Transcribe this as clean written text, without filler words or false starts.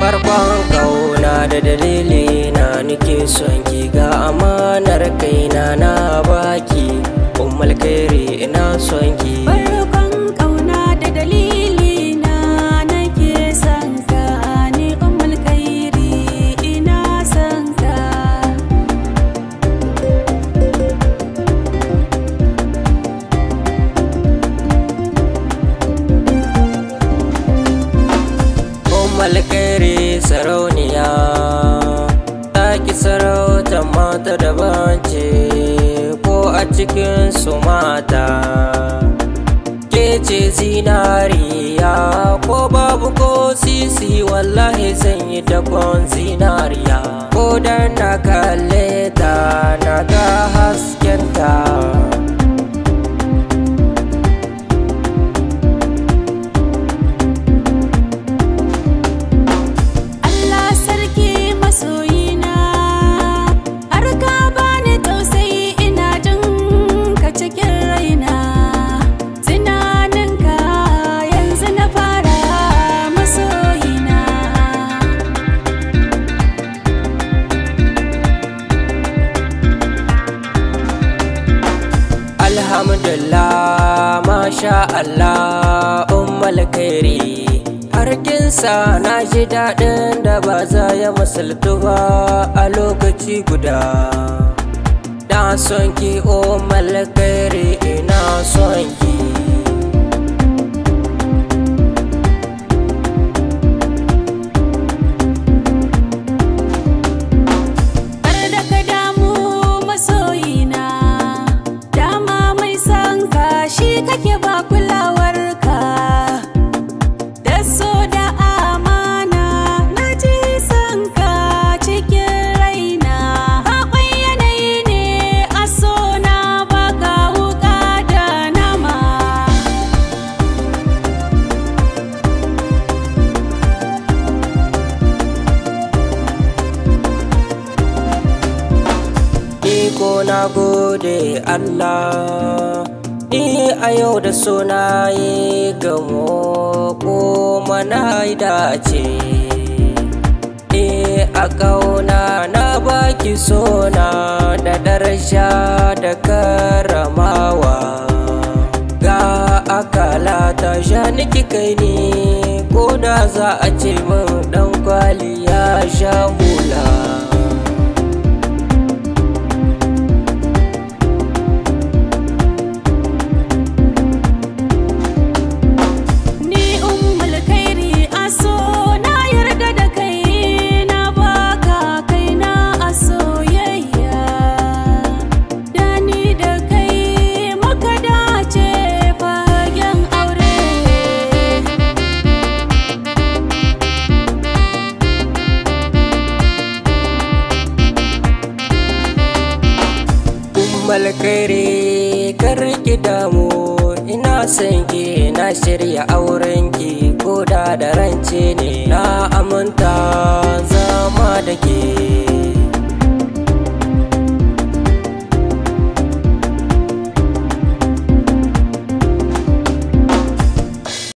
farkon kauna da dalili na nake son ki, ga amanar kaina na baki. Ummal khairi ina son ki. Farkon kauna da dalili na nake son ka, ni Ummal khairi ina son ka. Ummal khairi sarauniya, taki sarauta mata daban ce, ko a cikin su mata ke ce zinariya. Ko babu ko sisi wallahi zan yi dakon zinariya, ko dan na kalle ta na ga haskenta. Alhamdulillah, masha Allah, Ummal khairi harkinsa na ji daɗin da ba za ya misaltu ba a lokaci guda. Na son ki Ummal khairi ina son ki. Kake ba kulawarka da so da amana, na ji son ka cikin raina. Haƙon yanayi ne a so na baka wuƙa da nama. Ni ko na gode Allah, ni a yau da suna yi gamo kuma na yi dace. Ni a ƙauna na baki sona da daraja da karamawa. Ga akala ta sha niki kai ni, ko da za a ce min ɗan kwali ya sha hula. Ummal khairi kar ki damu, ina son ki, na shirya auren ki, ko da rance ne na aminta zama da ke.